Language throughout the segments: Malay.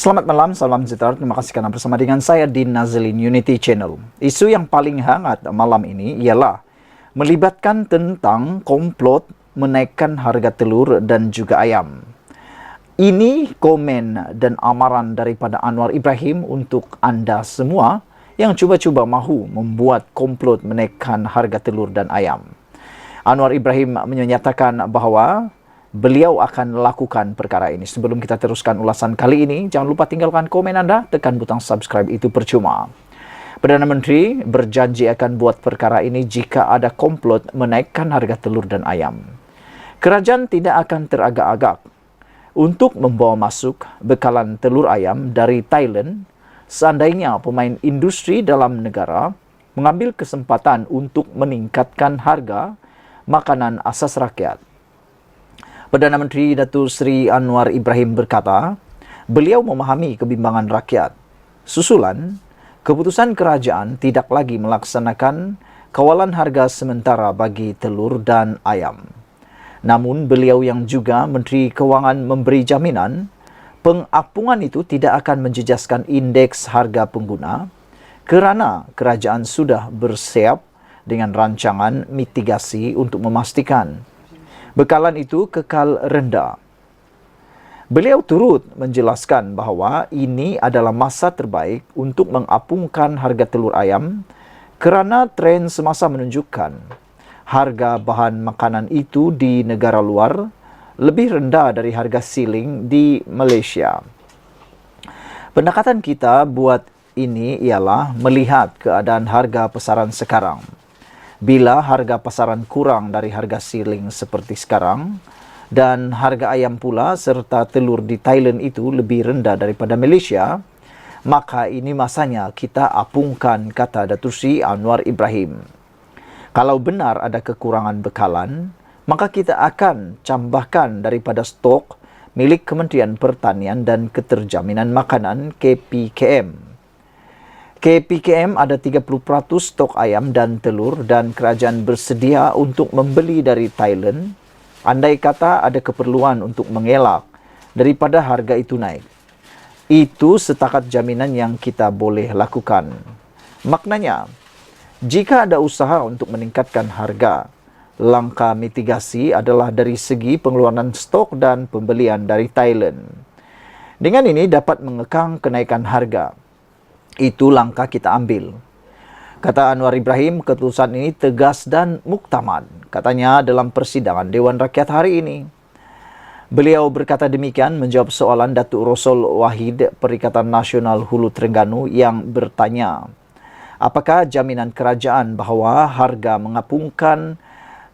Selamat malam, salam sejahtera. Terima kasih karena bersama dengan saya di Nazlin Unity Channel. Isu yang paling hangat malam ini ialah melibatkan tentang komplot menaikkan harga telur dan juga ayam. Ini komen dan amaran daripada Anwar Ibrahim untuk anda semua yang cuba-cuba mahu membuat komplot menaikkan harga telur dan ayam. Anwar Ibrahim menyatakan bahawa beliau akan lakukan perkara ini. Sebelum kita teruskan ulasan kali ini, jangan lupa tinggalkan komen anda, tekan butang subscribe, itu percuma. Perdana Menteri berjanji akan buat perkara ini jika ada komplot menaikkan harga telur dan ayam. Kerajaan tidak akan teragak-agak untuk membawa masuk bekalan telur ayam dari Thailand seandainya pemain industri dalam negara mengambil kesempatan untuk meningkatkan harga makanan asas rakyat. Perdana Menteri Datuk Seri Anwar Ibrahim berkata, beliau memahami kebimbangan rakyat. Susulan, keputusan kerajaan tidak lagi melaksanakan kawalan harga sementara bagi telur dan ayam. Namun beliau yang juga Menteri Kewangan memberi jaminan, pengapungan itu tidak akan menjejaskan indeks harga pengguna kerana kerajaan sudah bersiap dengan rancangan mitigasi untuk memastikan bekalan itu kekal rendah. Beliau turut menjelaskan bahawa ini adalah masa terbaik untuk mengapungkan harga telur ayam kerana tren semasa menunjukkan harga bahan makanan itu di negara luar lebih rendah dari harga ceiling di Malaysia. Pendekatan kita buat ini ialah melihat keadaan harga pasaran sekarang. Bila harga pasaran kurang dari harga ceiling seperti sekarang dan harga ayam pula serta telur di Thailand itu lebih rendah daripada Malaysia, maka ini masanya kita apungkan, kata Datuk Seri Anwar Ibrahim. Kalau benar ada kekurangan bekalan, maka kita akan tambahkan daripada stok milik Kementerian Pertanian dan Keterjaminan Makanan KPKM. KPKM ada 30% stok ayam dan telur dan kerajaan bersedia untuk membeli dari Thailand andai kata ada keperluan untuk mengelak daripada harga itu naik. Itu setakat jaminan yang kita boleh lakukan. Maknanya, jika ada usaha untuk meningkatkan harga, langkah mitigasi adalah dari segi pengeluaran stok dan pembelian dari Thailand. Dengan ini dapat mengekang kenaikan harga. Itu langkah kita ambil. Kata Anwar Ibrahim, keputusan ini tegas dan muktamad, katanya dalam persidangan Dewan Rakyat hari ini. Beliau berkata demikian menjawab soalan Datuk Rosul Wahid Perikatan Nasional Hulu Terengganu yang bertanya, apakah jaminan kerajaan bahawa harga mengapungkan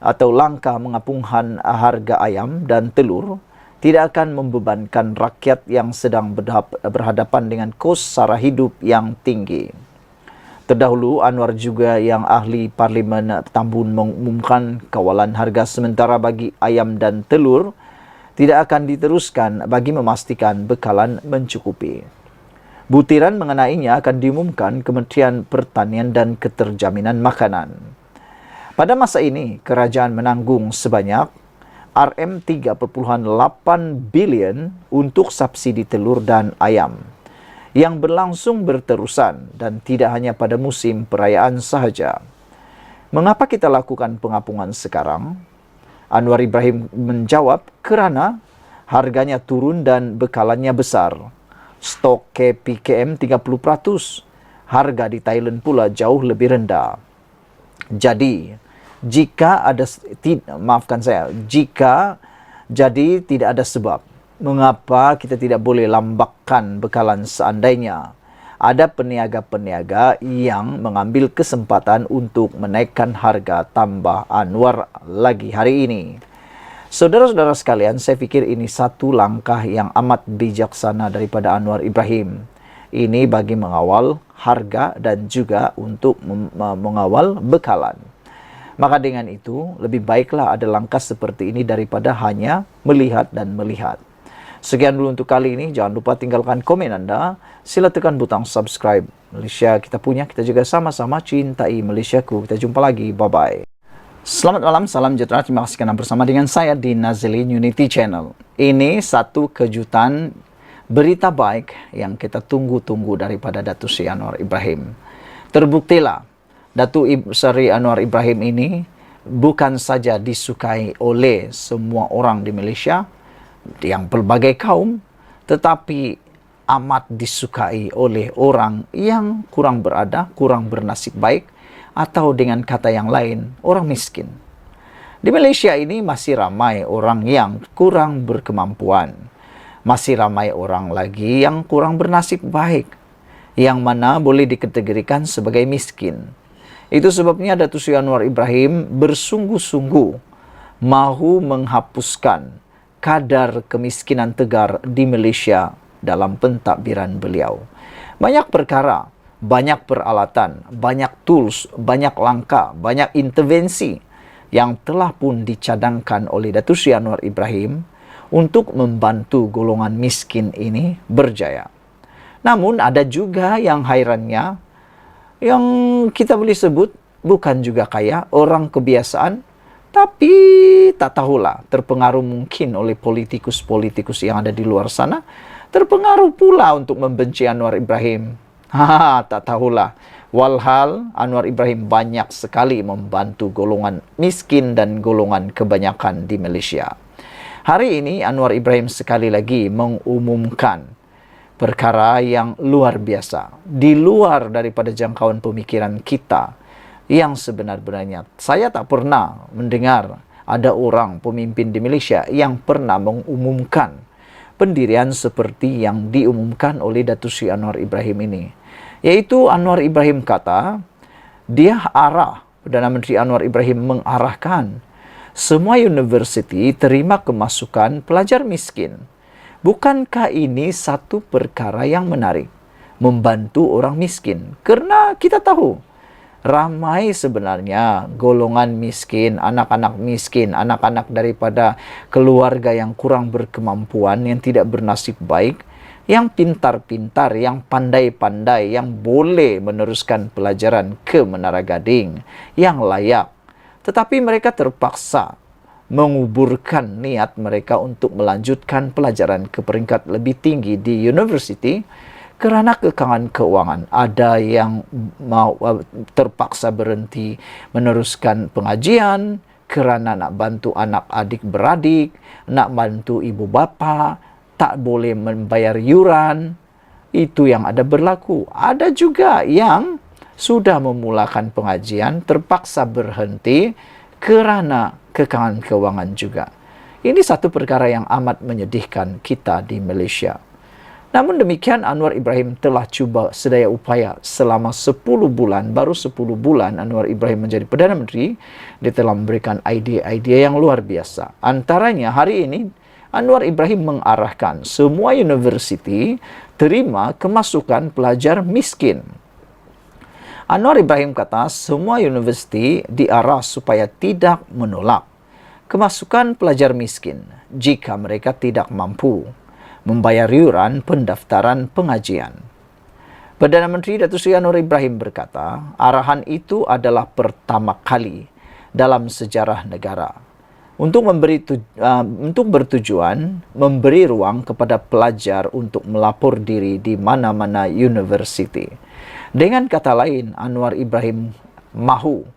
atau langkah mengapungkan harga ayam dan telur tidak akan membebankan rakyat yang sedang berhadapan dengan kos sara hidup yang tinggi. Terdahulu, Anwar juga yang ahli Parlimen Tambun mengumumkan kawalan harga sementara bagi ayam dan telur tidak akan diteruskan bagi memastikan bekalan mencukupi. Butiran mengenainya akan diumumkan Kementerian Pertanian dan Keterjaminan Makanan. Pada masa ini, kerajaan menanggung sebanyak RM3.8 bilion untuk subsidi telur dan ayam yang berlangsung berterusan dan tidak hanya pada musim perayaan sahaja. Mengapa kita lakukan pengapungan sekarang? Anwar Ibrahim menjawab, kerana harganya turun dan bekalannya besar. Stok KPKM 30%, harga di Thailand pula jauh lebih rendah. Jadi, jika tidak ada sebab mengapa kita tidak boleh lambakan bekalan seandainya ada peniaga-peniaga yang mengambil kesempatan untuk menaikkan harga, tambah Anwar lagi hari ini. Saudara-saudara sekalian, saya fikir ini satu langkah yang amat bijaksana daripada Anwar Ibrahim. Ini bagi mengawal harga dan juga untuk mengawal bekalan. Maka dengan itu, lebih baiklah ada langkah seperti ini daripada hanya melihat dan melihat. Sekian dulu untuk kali ini. Jangan lupa tinggalkan komen anda. Sila tekan butang subscribe. Malaysia kita punya, kita juga sama-sama cintai Malaysiaku. Kita jumpa lagi. Bye-bye. Selamat malam, salam sejahtera. Terima kasih kerana bersama dengan saya di Nazlin Unity Channel. Ini satu kejutan berita baik yang kita tunggu-tunggu daripada Datuk Seri Anwar Ibrahim. Terbuktilah Datuk Seri Anwar Ibrahim ini bukan saja disukai oleh semua orang di Malaysia, yang pelbagai kaum, tetapi amat disukai oleh orang yang kurang berada, kurang bernasib baik, atau dengan kata yang lain, orang miskin. Di Malaysia ini masih ramai orang yang kurang berkemampuan. Masih ramai orang lagi yang kurang bernasib baik, yang mana boleh dikategorikan sebagai miskin. Itu sebabnya Datuk Seri Anwar Ibrahim bersungguh-sungguh mahu menghapuskan kadar kemiskinan tegar di Malaysia dalam pentadbiran beliau. Banyak perkara, banyak peralatan, banyak tools, banyak langkah, banyak intervensi yang telah pun dicadangkan oleh Datuk Seri Anwar Ibrahim untuk membantu golongan miskin ini berjaya. Namun ada juga yang hairannya, yang kita boleh sebut bukan juga kaya, orang kebiasaan, tapi tak tahulah, terpengaruh mungkin oleh politikus-politikus yang ada di luar sana, terpengaruh pula untuk membenci Anwar Ibrahim. Tak tahulah. Walhal Anwar Ibrahim banyak sekali membantu golongan miskin dan golongan kebanyakan di Malaysia. Hari ini Anwar Ibrahim sekali lagi mengumumkan perkara yang luar biasa, di luar daripada jangkauan pemikiran kita, yang sebenar-benarnya saya tak pernah mendengar ada orang pemimpin di Malaysia yang pernah mengumumkan pendirian seperti yang diumumkan oleh Datuk Seri Anwar Ibrahim ini. Yaitu Anwar Ibrahim kata, Perdana Menteri Anwar Ibrahim mengarahkan semua universiti terima kemasukan pelajar miskin. Bukankah ini satu perkara yang menarik? Membantu orang miskin. Kerana kita tahu, ramai sebenarnya golongan miskin, anak-anak miskin, anak-anak daripada keluarga yang kurang berkemampuan, yang tidak bernasib baik, yang pintar-pintar, yang pandai-pandai, yang boleh meneruskan pelajaran ke Menara Gading, yang layak. Tetapi mereka terpaksa menguburkan niat mereka untuk melanjutkan pelajaran ke peringkat lebih tinggi di universiti kerana kekangan keuangan. Ada yang terpaksa berhenti meneruskan pengajian kerana nak bantu anak adik beradik, nak bantu ibu bapa, tak boleh membayar yuran. Itu yang ada berlaku. Ada juga yang sudah memulakan pengajian, terpaksa berhenti kerana kekangan keuangan juga. Ini satu perkara yang amat menyedihkan kita di Malaysia. Namun demikian, Anwar Ibrahim telah cuba sedaya upaya selama 10 bulan, baru 10 bulan Anwar Ibrahim menjadi Perdana Menteri, dia telah memberikan idea-idea yang luar biasa. Antaranya hari ini, Anwar Ibrahim mengarahkan semua universiti terima kemasukan pelajar miskin. Anwar Ibrahim kata semua universiti diarah supaya tidak menolak kemasukan pelajar miskin jika mereka tidak mampu membayar yuran pendaftaran pengajian. Perdana Menteri Datuk Seri Anwar Ibrahim berkata, arahan itu adalah pertama kali dalam sejarah negara untuk bertujuan memberi ruang kepada pelajar untuk melapor diri di mana-mana universiti. Dengan kata lain, Anwar Ibrahim mahu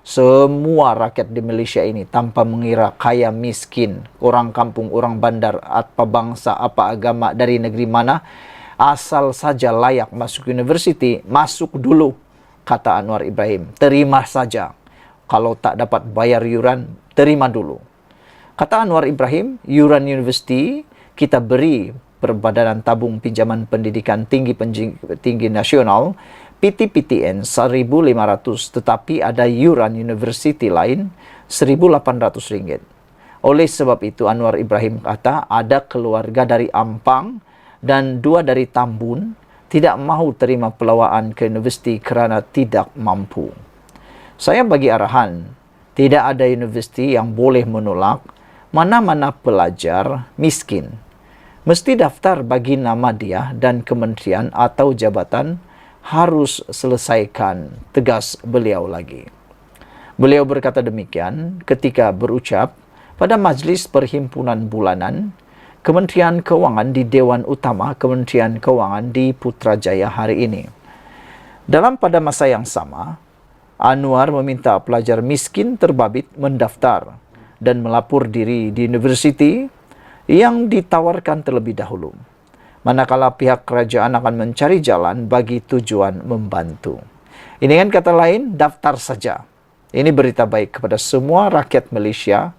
semua rakyat di Malaysia ini tanpa mengira kaya miskin, orang kampung, orang bandar, apa bangsa, apa agama, dari negeri mana, asal saja layak masuk universiti, masuk dulu, kata Anwar Ibrahim. Terima saja. Kalau tak dapat bayar yuran, terima dulu. Kata Anwar Ibrahim, yuran universiti kita beri Perbadanan Tabung Pinjaman Pendidikan Tinggi Nasional PTPTN 1,500, tetapi ada yuran universiti lain RM1,800. Oleh sebab itu Anwar Ibrahim kata ada keluarga dari Ampang dan 2 dari Tambun tidak mahu terima pelawaan ke universiti kerana tidak mampu. Saya bagi arahan, tidak ada universiti yang boleh menolak mana-mana pelajar miskin. Mesti daftar bagi nama dia dan kementerian atau jabatan harus selesaikan, tegas beliau lagi. Beliau berkata demikian ketika berucap pada majlis perhimpunan bulanan Kementerian Keuangan di Dewan Utama Kementerian Keuangan di Putrajaya hari ini. Pada masa yang sama, Anwar meminta pelajar miskin terbabit mendaftar dan melapor diri di universiti yang ditawarkan terlebih dahulu, manakala pihak kerajaan akan mencari jalan bagi tujuan membantu. Ini dengan kata lain, daftar saja. Ini berita baik kepada semua rakyat Malaysia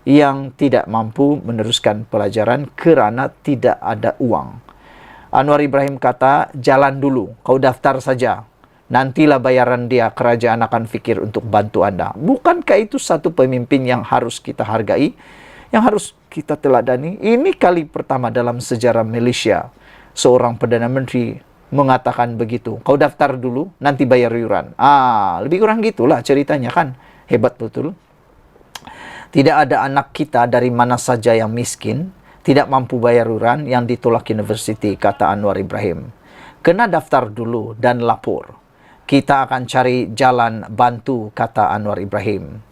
yang tidak mampu meneruskan pelajaran kerana tidak ada uang. Anwar Ibrahim kata, jalan dulu, kau daftar saja. Nantilah bayaran dia, kerajaan akan fikir untuk bantu anda. Bukankah itu satu pemimpin yang harus kita hargai, yang harus kita teladani? Ini kali pertama dalam sejarah Malaysia seorang Perdana Menteri mengatakan begitu. Kau daftar dulu, nanti bayar iuran. Lebih kurang gitulah ceritanya kan. Hebat betul. Tidak ada anak kita dari mana saja yang miskin, tidak mampu bayar iuran yang ditolak universiti, kata Anwar Ibrahim. Kena daftar dulu dan lapor. Kita akan cari jalan bantu, kata Anwar Ibrahim.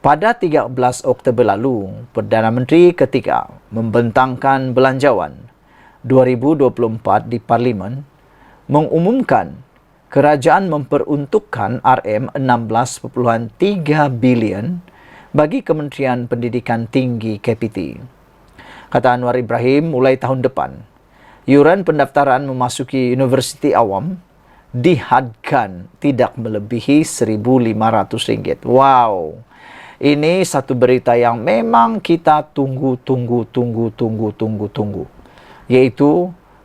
Pada 13 Oktober lalu, Perdana Menteri ketika membentangkan belanjawan 2024 di Parlimen mengumumkan kerajaan memperuntukkan RM16.3 bilion bagi Kementerian Pendidikan Tinggi KPT. Kata Anwar Ibrahim, mulai tahun depan, iuran pendaftaran memasuki universiti awam dihadkan tidak melebihi RM1.500. Wow, ini satu berita yang memang kita tunggu, yaitu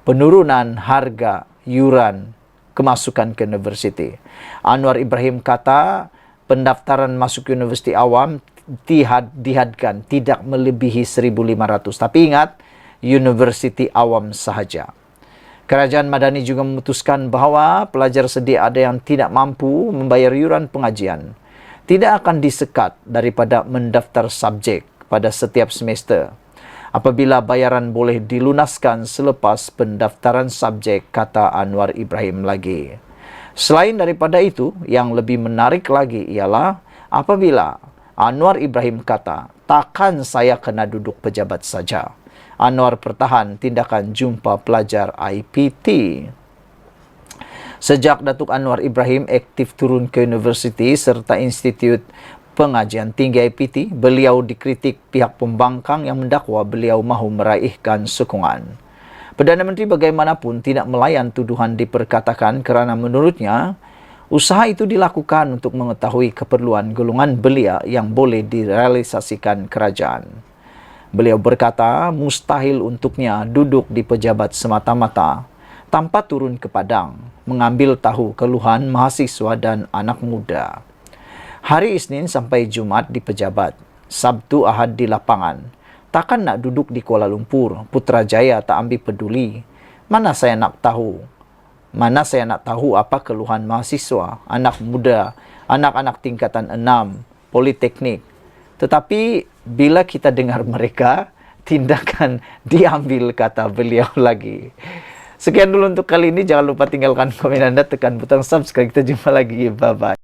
penurunan harga iuran kemasukan ke universiti. Anwar Ibrahim kata pendaftaran masuk universiti awam dihadkan tidak melebihi RM1.500. Tapi ingat, universiti awam sahaja. Kerajaan Madani juga memutuskan bahawa pelajar sedia ada yang tidak mampu membayar iuran pengajian tidak akan disekat daripada mendaftar subjek pada setiap semester apabila bayaran boleh dilunaskan selepas pendaftaran subjek, kata Anwar Ibrahim lagi. Selain daripada itu, yang lebih menarik lagi ialah apabila Anwar Ibrahim kata, takkan saya kena duduk pejabat saja. Anwar pertahan tindakan jumpa pelajar IPT. Sejak Datuk Anwar Ibrahim aktif turun ke universiti serta Institut Pengajian Tinggi IPT, beliau dikritik pihak pembangkang yang mendakwa beliau mahu meraihkan sokongan. Perdana Menteri bagaimanapun tidak melayan tuduhan diperkatakan kerana menurutnya, usaha itu dilakukan untuk mengetahui keperluan golongan belia yang boleh direalisasikan kerajaan. Beliau berkata, mustahil untuknya duduk di pejabat semata-mata tanpa turun ke padang, mengambil tahu keluhan mahasiswa dan anak muda. Hari Isnin sampai Jumaat di pejabat, Sabtu Ahad di lapangan. Takkan nak duduk di Kuala Lumpur, Putrajaya tak ambil peduli. Mana saya nak tahu apa keluhan mahasiswa, anak muda, anak-anak tingkatan 6, politeknik. Tetapi bila kita dengar mereka, tindakan diambil, kata beliau lagi. Sekian dulu untuk kali ini. Jangan lupa tinggalkan komen Anda, tekan butang subscribe. Kita jumpa lagi. Bye-bye.